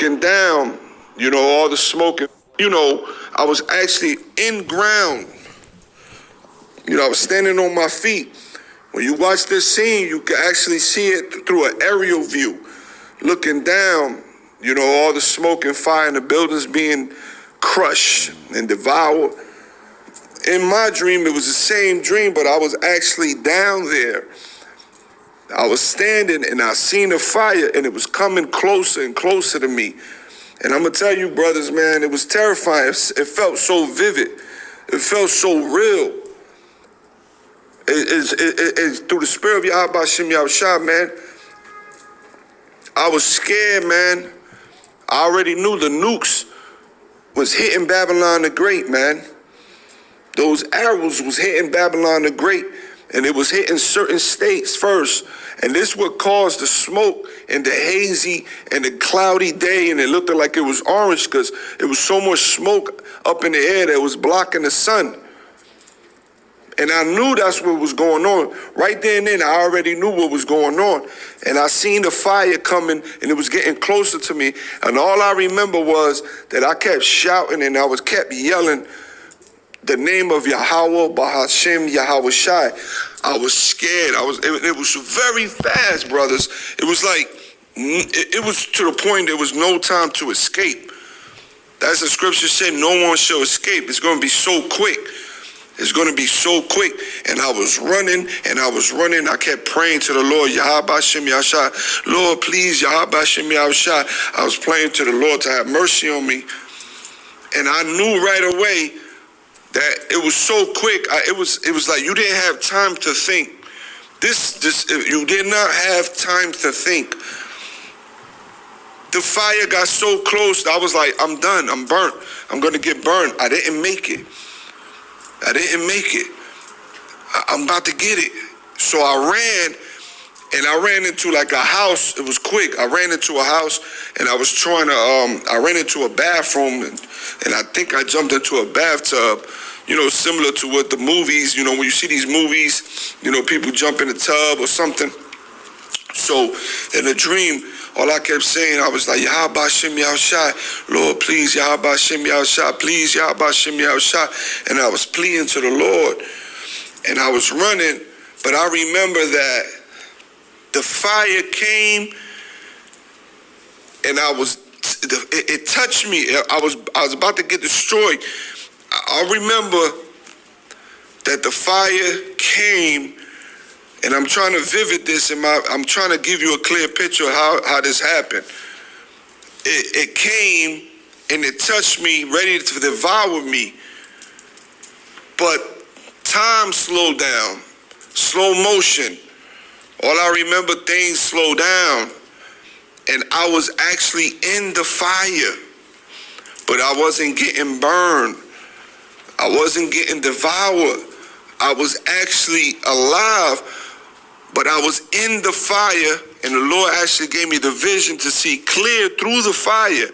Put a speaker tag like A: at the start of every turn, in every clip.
A: looking down, all the smoke. I was actually in ground. I was standing on my feet. When you watch this scene, you can actually see it through an aerial view. Looking down, all the smoke and fire and the buildings being crushed and devoured. In my dream, it was the same dream, but I was actually down there. I was standing and I seen the fire and it was coming closer and closer to me. And I'm gonna tell you, brothers, man, it was terrifying. It felt so vivid. It felt so real. It's through the spirit of Yahweh Hashem Yahushua, man. I was scared, man. I already knew the nukes was hitting Babylon the Great, man. Those arrows was hitting Babylon the Great, and it was hitting certain states first. And this would cause the smoke and the hazy and the cloudy day, and it looked like it was orange because it was so much smoke up in the air that it was blocking the sun. And I knew that's what was going on. Right there and then, I already knew what was going on. And I seen the fire coming, and it was getting closer to me. And all I remember was that I kept shouting, and I kept yelling the name of Yahweh, Bahashem, Yahweh Shai. I was scared. It was very fast, brothers. It was like, it was to the point there was no time to escape. That's the scripture said, no one shall escape. It's going to be so quick. It's going to be so quick. And I was running and I was running. I kept praying to the Lord, Yahweh Hashem Yahushua. Lord, please, Yahweh Hashem Yahushua. I was praying to the Lord to have mercy on me. And I knew right away that it was so quick. It was like you didn't have time to think. You did not have time to think. The fire got so close that I was like, I'm done. I'm burnt. I'm going to get burned. I didn't make it. I'm about to get it. So I ran into like a house. It was quick. I ran into a house and I was trying to, I ran into a bathroom and I think I jumped into a bathtub, similar to what the movies, when you see these movies, people jump in the tub or something. So in the dream, all I kept saying, I was like, Yahweh Hashem Yahushua, Lord, please, Yahweh Hashem Yahushua, please, Yahweh Hashem Yahushua. And I was pleading to the Lord, and I was running, but I remember that the fire came, and it touched me. I was about to get destroyed. I remember that the fire came. And I'm trying to vivid this I'm trying to give you a clear picture of how this happened. It came and it touched me, ready to devour me. But time slowed down, slow motion. All I remember, things slowed down. And I was actually in the fire, but I wasn't getting burned. I wasn't getting devoured. I was actually alive, but I was in the fire, and the Lord actually gave me the vision to see clear through the fire,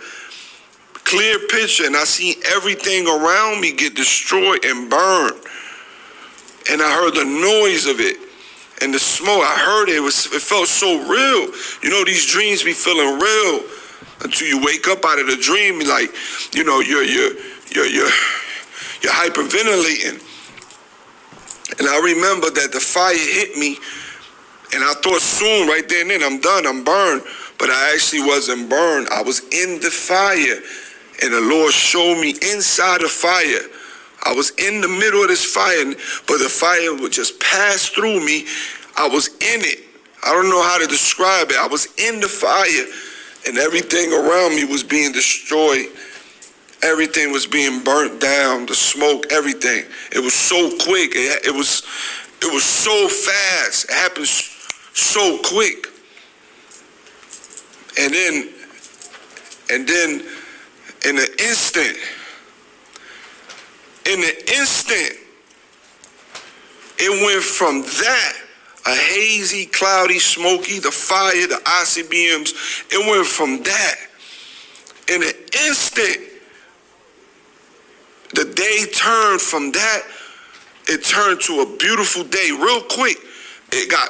A: clear picture, and I seen everything around me get destroyed and burned. And I heard the noise of it and the smoke. I heard it. It felt so real. These dreams be feeling real until you wake up out of the dream, like, you're hyperventilating. And I remember that the fire hit me, and I thought soon, right there and then, I'm done, I'm burned. But I actually wasn't burned. I was in the fire, and the Lord showed me inside the fire. I was in the middle of this fire, but the fire would just pass through me. I was in it. I don't know how to describe it. I was in the fire, and everything around me was being destroyed. Everything was being burnt down, the smoke, everything. It was so quick. It was so fast. It happened so quick. And then in an instant, it went from that, a hazy, cloudy, smoky, the fire, the ICBMs, it went from that. In an instant, the day turned from that, it turned to a beautiful day real quick. It got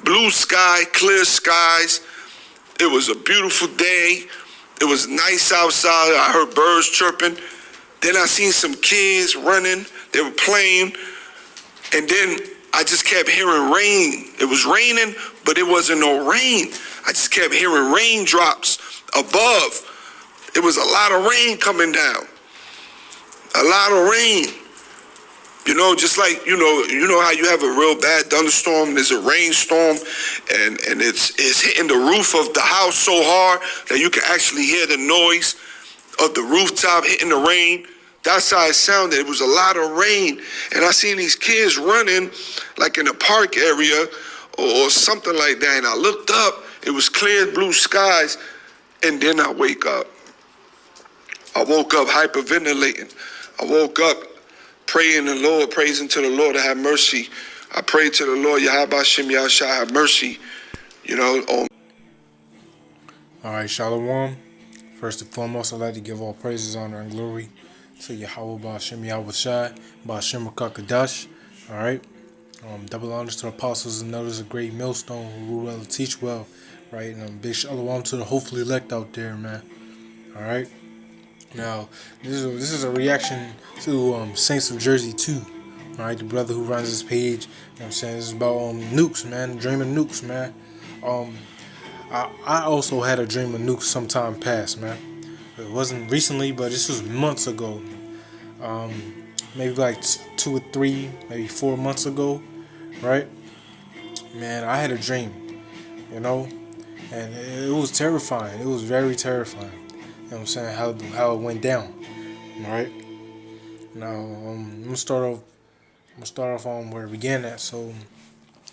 A: blue sky, clear skies, It was a beautiful day. It was nice outside. I heard birds chirping. Then I seen some kids running. They were playing. And then I just kept hearing rain. It was raining, but it wasn't no rain. I just kept hearing raindrops above. It was a lot of rain coming down. A lot of rain. You know, just like, you know how you have a real bad thunderstorm, there's a rainstorm, and it's hitting the roof of the house so hard that you can actually hear the noise of the rooftop hitting the rain. That's how it sounded. It was a lot of rain. And I seen these kids running like in a park area or something like that. And I looked up, it was clear blue skies, and then I wake up. I woke up hyperventilating. I woke up praying the Lord, praising to the Lord to have mercy. I prayed to the Lord, Yahweh Shem Yahshua, have mercy. You know.
B: All right, Shalom. First and foremost, I'd like to give all praises, honor, and glory to Yahweh Ba'Shem Yahushai, Ba'Shem Rakakadash. All right. Double honors to the apostles and others, a great millstone who rule well and teach well. Right. And big shalom to the hopefully elect out there, man. All right. Now, this is a reaction to Saints of Jersey 2. All right, the brother who runs this page. You know what I'm saying? This is about nukes, man. Dreaming nukes, man. I also had a dream of nukes sometime past, man. It wasn't recently, but this was months ago. Maybe like 2 or 3, maybe 4 months ago, right? Man, I had a dream, you know, and it was terrifying. It was very terrifying. You know what I'm saying? How it went down, right? Now I'm gonna start off on where it began at. So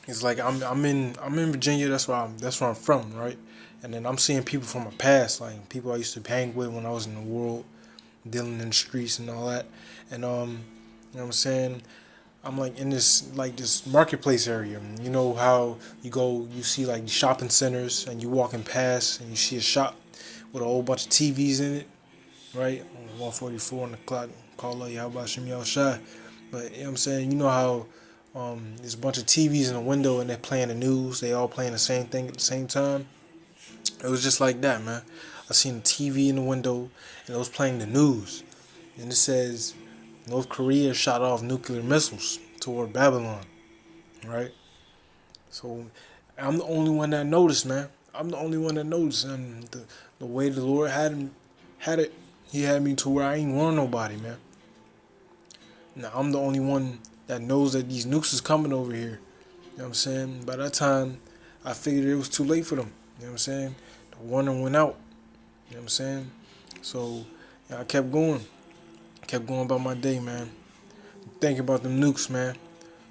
B: it's like I'm in Virginia. That's where I'm from, right? And then I'm seeing people from my past, like people I used to hang with when I was in the world, dealing in the streets and all that. And you know what I'm saying? I'm like in this marketplace area. You know how you see like shopping centers, and you walking past and you see a shop with a whole bunch of TVs in it, right? 144 on the clock, call up Yahweh Shem Yahushai. But you know what I'm saying? You know how there's a bunch of TVs in the window and they're playing the news. They all playing the same thing at the same time. It was just like that, man. I seen a TV in the window and it was playing the news. And it says North Korea shot off nuclear missiles toward Babylon, right? So I'm the only one that noticed, man. I'm the only one that noticed, and the way the Lord had it, He had me to where I ain't warn nobody, man. Now I'm the only one that knows that these nukes is coming over here. You know what I'm saying? By that time, I figured it was too late for them. You know what I'm saying? The warning went out. You know what I'm saying? So I kept going. Kept going about my day, man. Thinking about them nukes, man. You know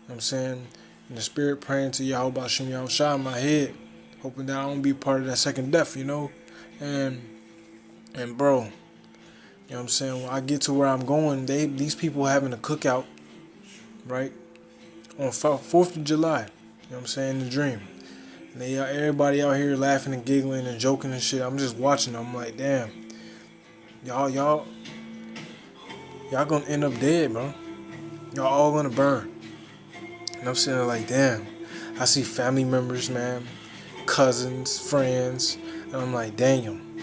B: what I'm saying? In the spirit, praying to Yahweh Ba'Shem Yahushua in my head, hoping that I don't be part of that second death, you know? And bro, you know what I'm saying? When I get to where I'm going, these people having a cookout, right? On 4th of July, you know what I'm saying? The dream. And everybody out here laughing and giggling and joking and shit. I'm just watching. I'm like, damn, y'all gonna end up dead, bro. Y'all all gonna burn. And I'm sitting there like, damn. I see family members, man, cousins, friends, and I'm like, damn,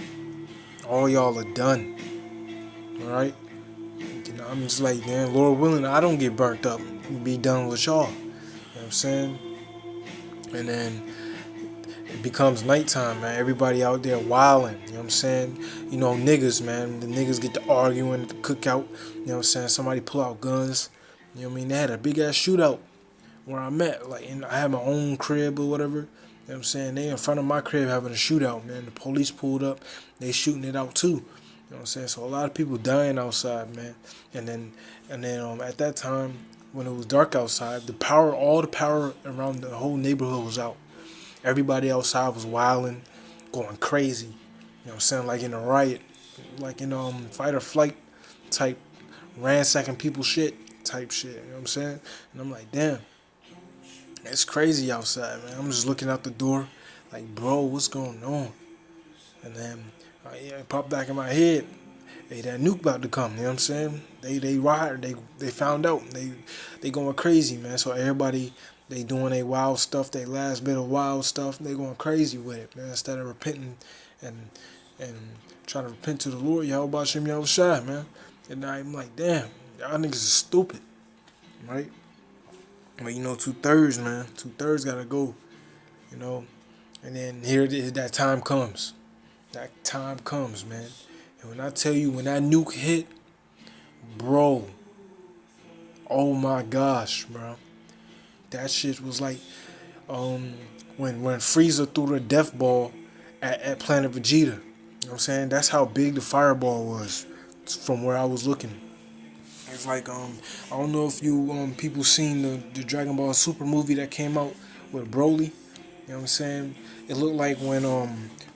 B: all y'all are done. All right? You know, I'm just like, damn, Lord willing, I don't get burnt up and be done with y'all. You know what I'm saying? And then it becomes nighttime, man. Everybody out there wilding. You know what I'm saying? You know, niggas, man. The niggas get to arguing at the cookout. You know what I'm saying? Somebody pull out guns. You know what I mean? They had a big ass shootout where I'm at. Like, and I had my own crib or whatever. You know what I'm saying? They in front of my crib having a shootout, man. The police pulled up. They shooting it out too. You know what I'm saying? So a lot of people dying outside, man. And then at that time, when it was dark outside, all the power around the whole neighborhood was out. Everybody outside was wilding, going crazy. You know what I'm saying? Like in a riot, like in fight or flight type, ransacking people's shit type shit. You know what I'm saying? And I'm like, damn, it's crazy outside, man. I'm just looking out the door, like, bro, what's going on? And then it popped back in my head. Hey, that nuke about to come. You know what I'm saying? They found out. They going crazy, man. So everybody They doing their wild stuff, their last bit of wild stuff. They going crazy with it, man. Instead of repenting and and trying to repent to the Lord, y'all about Shem y'all shy, man. And I'm like, damn, y'all niggas is stupid, right? But you know, 2/3, man. 2/3 gotta go, you know. And then here it is, that time comes. That time comes, man. And when I tell you, when that nuke hit, bro, oh my gosh, bro. That shit was like when Frieza threw the death ball at Planet Vegeta. You know what I'm saying? That's how big the fireball was from where I was looking. It's like I don't know if you people seen the Dragon Ball Super movie that came out with Broly. You know what I'm saying? It looked like when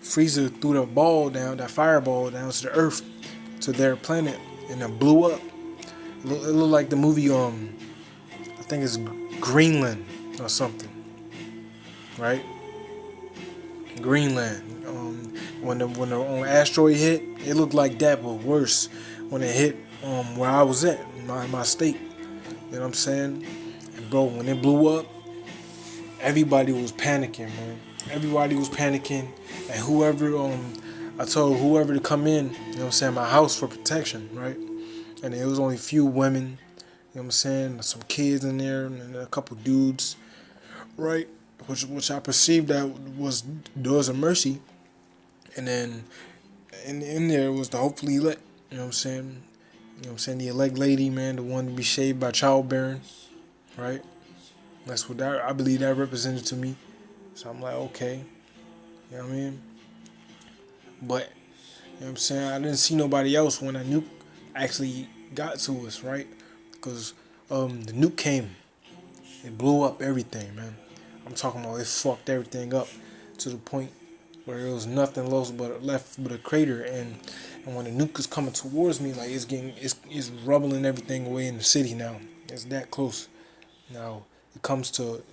B: Frieza threw the ball down, that fireball down to the earth, to their planet, and it blew up. It looked like the movie I think it's Greenland or something, right? Greenland. When the asteroid hit, it looked like that, but worse when it hit where I was at, my state. You know what I'm saying? And bro, when it blew up, everybody was panicking, man. Everybody was panicking, and I told whoever to come in, you know what I'm saying, my house for protection, right? And there was only a few women, you know what I'm saying, some kids in there, and a couple dudes, right? Which I perceived that was doors of mercy, and then in there was the hopefully elect, you know what I'm saying, you know what I'm saying, the elect lady, man, the one to be saved by childbearing, right? That's what that I believe that represented to me. So I'm like, okay, you know what I mean? But, you know what I'm saying, I didn't see nobody else when that nuke actually got to us, right? Because the nuke came, it blew up everything, man. I'm talking about it fucked everything up to the point where there was nothing left but a crater, and when the nuke is coming towards me, like it's rubbling everything away in the city now. It's that close. Now it comes to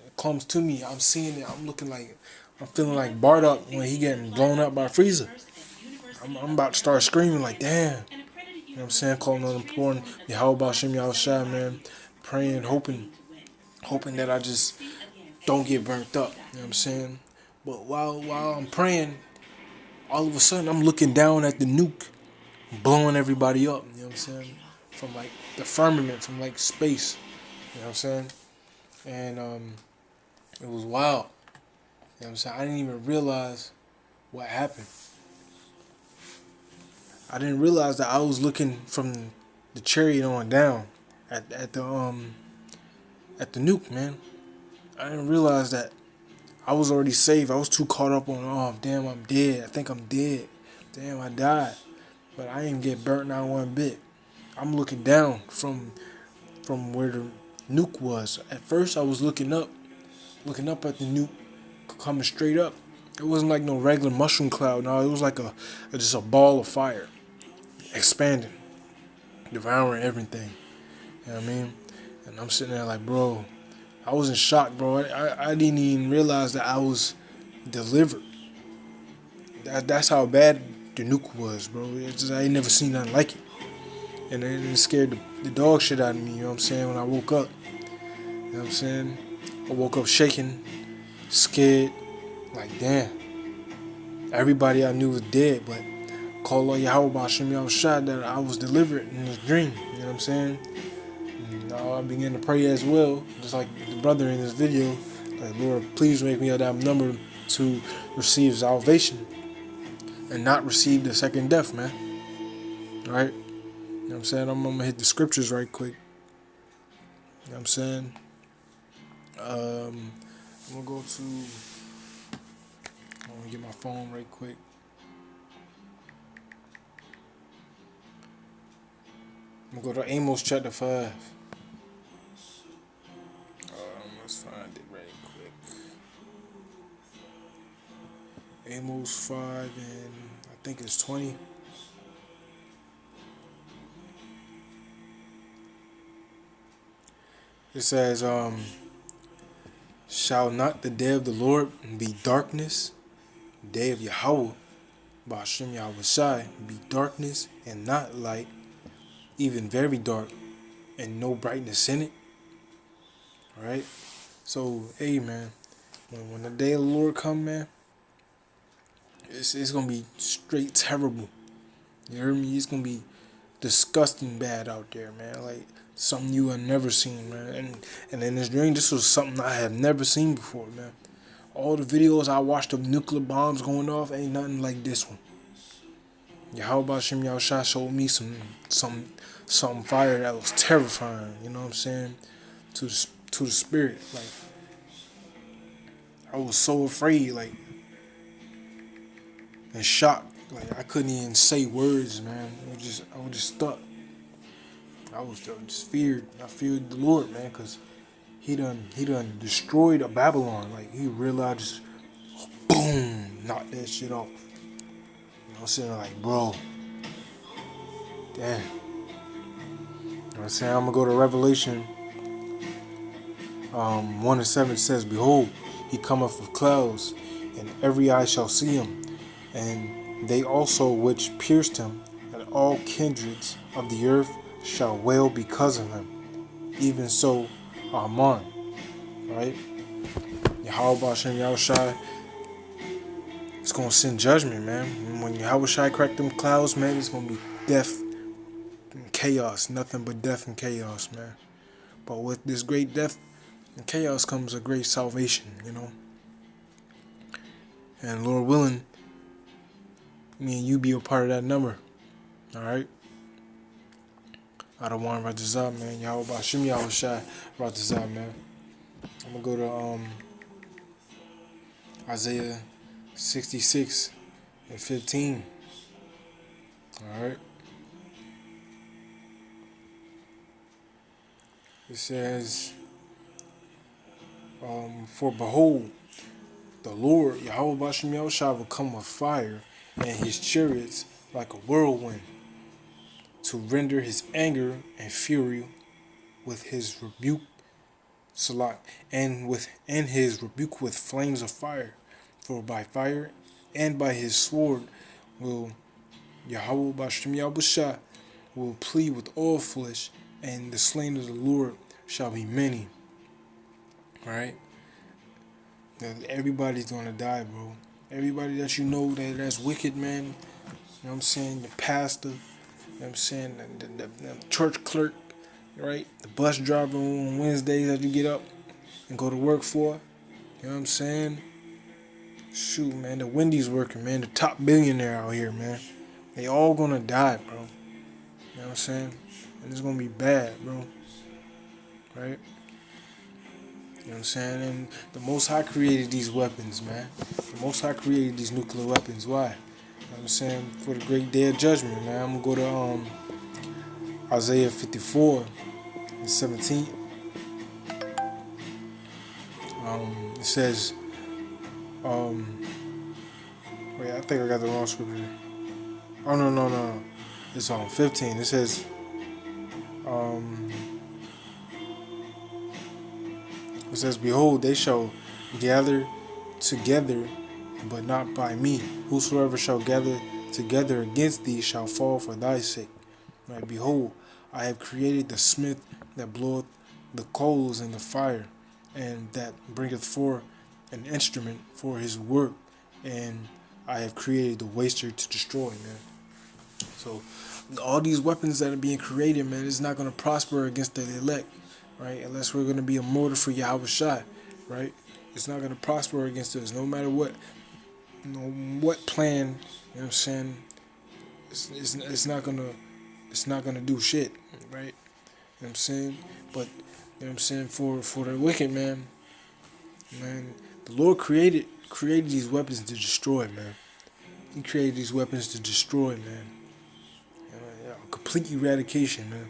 B: me. I'm seeing it. I'm feeling like Bardock when he getting blown up by Frieza. I'm about to start screaming like, damn. You know what I'm saying? Calling on the pouring Yahweh Shem Yahushua, man. Praying, hoping that I just don't get burnt up. You know what I'm saying? But while I'm praying, all of a sudden I'm looking down at the nuke blowing everybody up. You know what I'm saying? From like the firmament, from like space. You know what I'm saying? And it was wild. You know what I'm saying? I didn't even realize what happened. I didn't realize that I was looking from the chariot on down at the nuke, man. I didn't realize that I was already saved. I was too caught up on, oh damn, I'm dead. I think I'm dead. Damn, I died. But I didn't get burnt not one bit. I'm looking down from where the nuke was. At first I was looking up at the nuke coming straight up. It wasn't like no regular mushroom cloud. No, it was like just a ball of fire expanding, devouring everything. You know what I mean? And I'm sitting there like, bro, I was in shock, bro. I didn't even realize that I was delivered. That's how bad the nuke was, bro. I ain't never seen nothing like it. And it scared the dog shit out of me, you know what I'm saying, when I woke up. You know what I'm saying? I woke up shaking, scared, like damn. Everybody I knew was dead, but call on Yahweh Bashim Yahushua that I was delivered in this dream, you know what I'm saying? And I began to pray as well, just like the brother in this video, like, Lord, please make me of that number to receive salvation and not receive the second death, man. Right? You know what I'm saying? I'm gonna hit the scriptures right quick. You know what I'm saying? I'm gonna get my phone right quick. I'm gonna go to Amos chapter 5. Let's find it right quick. Amos 5 and I think it's 20. It says, shall not the day of the Lord be darkness? The day of Yahweh, Ba'ashem Yahushai, be darkness and not light, even very dark, and no brightness in it. Right? So, hey, man, when the day of the Lord come, man, it's gonna be straight terrible. You hear me? It's gonna be disgusting bad out there, man. Like something you have never seen, man. And in this dream, this was something I have never seen before, man. All the videos I watched of nuclear bombs going off ain't nothing like this one. Yahweh Shem Yahushua showed me some fire that was terrifying. You know what I'm saying? To the spirit, like I was so afraid, like and shocked, like I couldn't even say words, man. I was just stuck. I was just feared. I feared the Lord, man, cause he done destroyed a Babylon. Like he realized, boom, knocked that shit off. You know what I'm saying? Like, bro, damn. You know what I'm saying? I'm gonna go to Revelation 1:7 says, behold, he cometh with clouds, and every eye shall see him, and they also which pierced him, and all kindreds of the earth shall wail because of him. Even so, Amen. Right? Yahweh Shem Yahushai is gonna send judgment, man. And when Yahushai crack them clouds, man, it's gonna be death and chaos. Nothing but death and chaos, man. But with this great death and chaos comes a great salvation, you know. And Lord willing, me and you be a part of that number. Alright? I don't want Ratazah, man. Yahweh Bashim Yahushai Ratazah, man. I'm gonna go to Isaiah 66 and 15. Alright? It says, for behold, the Lord, Yahweh Bashim Yahushua, will come with fire, and his chariots like a whirlwind, to render his anger and fury with his rebuke, Salat, and his rebuke with flames of fire. For by fire and by his sword will Yahweh Bashim Yahushua will plead with all flesh, and the slain of the Lord shall be many. Right? Everybody's gonna die, bro. Everybody that you know that's wicked, man. You know what I'm saying? The pastor, you know what I'm saying? The church clerk, right? The bus driver on Wednesdays that you get up and go to work for. You know what I'm saying? Shoot, man. The Wendy's worker, man. The top billionaire out here, man. They all gonna die, bro. You know what I'm saying? And it's gonna be bad, bro. Right? You know what I'm saying? And the Most High created these weapons, man. The Most High created these nuclear weapons. Why? You know what I'm saying? For the great day of judgment, man. I'm going to go to Isaiah 54 and 17. It says, wait, I think I got the wrong scripture. Oh, no. It's on 15. It says, behold, they shall gather together, but not by me. Whosoever shall gather together against thee shall fall for thy sake. Right? Behold, I have created the smith that bloweth the coals in the fire, and that bringeth forth an instrument for his work, and I have created the waster to destroy, man. So all these weapons that are being created, man, is not going to prosper against the elect, right? Unless we're going to be a mortar for Yahweh Shai, right? It's not going to prosper against us, no matter what, plan. You know what I'm saying? It's not gonna do shit, right? You know what I'm saying? But you know what I'm saying, for the wicked, man, the Lord created these weapons to destroy, man. He created these weapons to destroy, man. Complete eradication, man.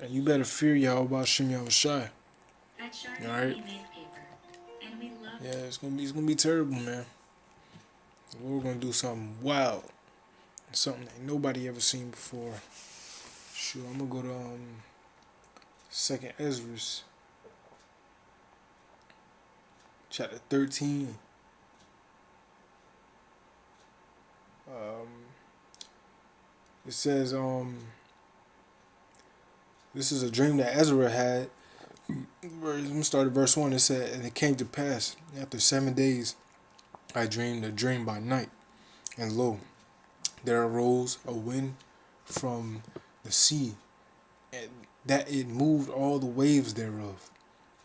B: And you better fear Yahweh Shem Yahushai. Alright? Yeah, it's gonna be terrible, man. The Lord gonna do something wild. Something that nobody ever seen before. Shoot, I'm gonna go to Second Ezra, chapter 13. It says this is a dream that Ezra had I'm gonna start at verse 1. It said, "And it came to pass, after 7 days, I dreamed a dream by night, and lo, there arose a wind from the sea, and that it moved all the waves thereof."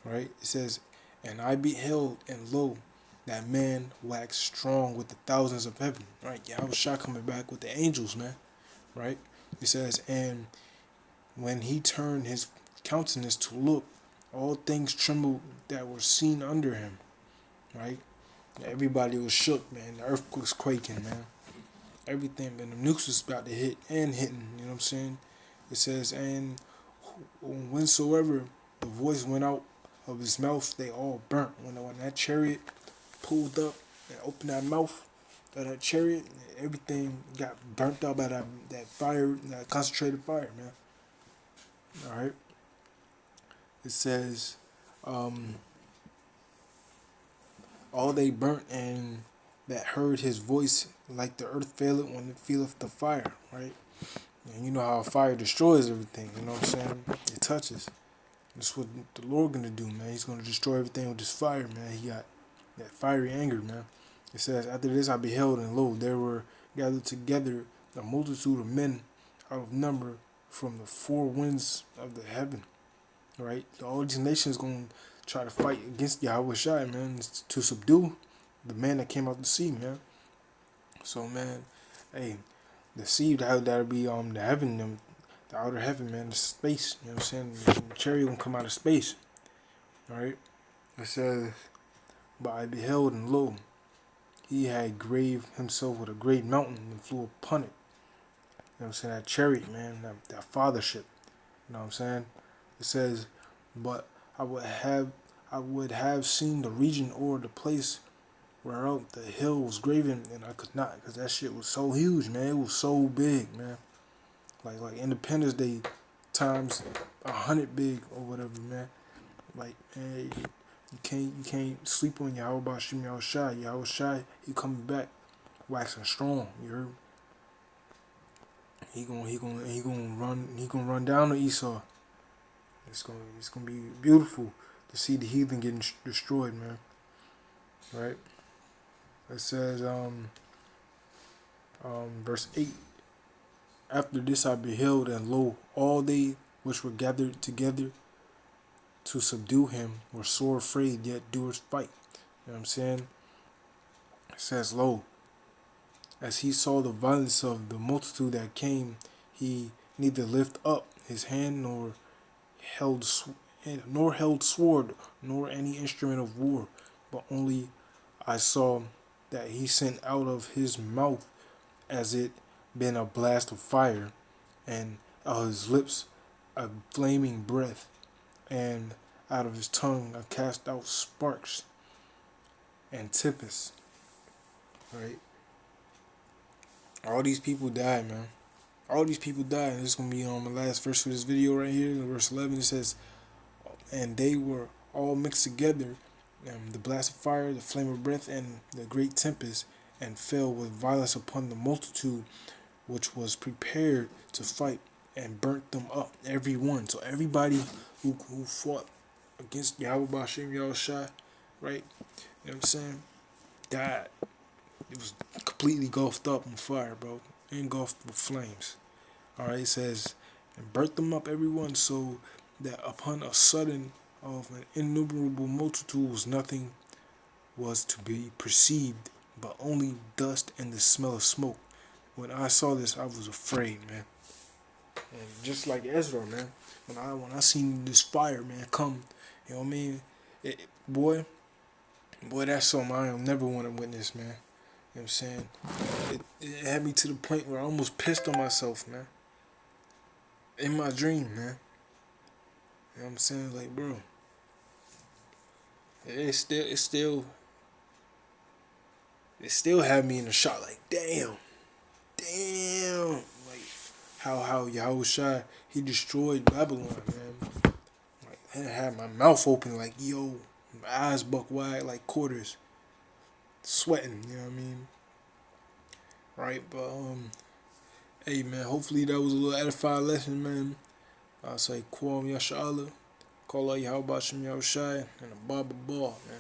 B: Right? It says, "And I beheld, and lo, that man waxed strong with the thousands of heaven." Right? Yeah, I was shot coming back with the angels, man. Right? It says, "And when he turned his countenance to look, all things trembled that were seen under him." Right? Everybody was shook, man. The earth was quaking, man. Everything, man. The nukes was about to hit and hitting. You know what I'm saying? It says, "And whensoever the voice went out of his mouth, they all burnt." When that chariot pulled up and opened that mouth of that chariot, everything got burnt out by that fire, that concentrated fire, man. All right. It says, um, "All they burnt, and that heard his voice, like the earth faileth when it feeleth the fire." Right. And you know how fire destroys everything. You know what I'm saying? It touches. That's what the Lord gonna do, man. He's gonna destroy everything with his fire, man. He got that fiery anger, man. It says, "After this I beheld, and lo, there were gathered together a multitude of men out of number from the four winds of the heaven." Right? All these nations gonna try to fight against Yahweh Shai, man, to subdue the man that came out the sea, man. So, man, hey, the sea that'll be the heaven, the outer heaven, man, the space. You know what I'm saying? The chariot gonna come out of space. All right. It says, "But I beheld, and lo, he had graved himself with a great mountain, and flew upon it." You know what I'm saying? That chariot, man, that fathership. You know what I'm saying? It says, "But I would have seen the region or the place whereof the hill was graven, and I could not, because that shit was so huge, man. It was so big, man. Like Independence Day times 100 big or whatever, man. Like, man, you can't sleep on Yahweh Bashim Yahweh Shai. Yahweh Shai, he coming back, waxing strong. You heard? He gonna run down to Esau. It's gonna be beautiful to see the heathen getting destroyed, man. Right? It says verse 8. "After this I beheld, and lo, all they which were gathered together to subdue him were sore afraid, yet durst fight." You know what I'm saying? It says, "Lo, as he saw the violence of the multitude that came, he neither lift up his hand, held nor held sword, nor any instrument of war, but only I saw that he sent out of his mouth as it been a blast of fire, and out of his lips a flaming breath, and out of his tongue I cast out sparks and tempests." Right? All these people died, man. All these people died. And this is gonna be on the last verse of this video right here, in verse 11. It says, "And they were all mixed together, the blast of fire, the flame of breath, and the great tempest, and fell with violence upon the multitude which was prepared to fight, and burnt them up, every one." So everybody who fought against Yahweh Bashim Yahweh Shai, right? You know what I'm saying? Died. It was completely engulfed up in fire, bro. Engulfed with flames. Alright, it says, "And burnt them up, every one, so that upon a sudden of an innumerable multitudes nothing was to be perceived, but only dust and the smell of smoke." When I saw this, I was afraid, man. And just like Ezra, man, when I seen this fire, man, come, you know what I mean? Boy, that's something I don't never want to witness, man. You know what I'm saying? It had me to the point where I almost pissed on myself, man. In my dream, man. You know what I'm saying? Like, bro, it still had me in a shock. Like, damn, like how Yahushua, he destroyed Babylon, man. Like, I had my mouth open, like, yo, my eyes buck wide like quarters, sweating. You know what I mean? Right, but hey, man. Hopefully that was a little edifying lesson, man. I'll say Kwam Yashala. Call out Yahweh Shem Yahushai and the Baba Ball, man.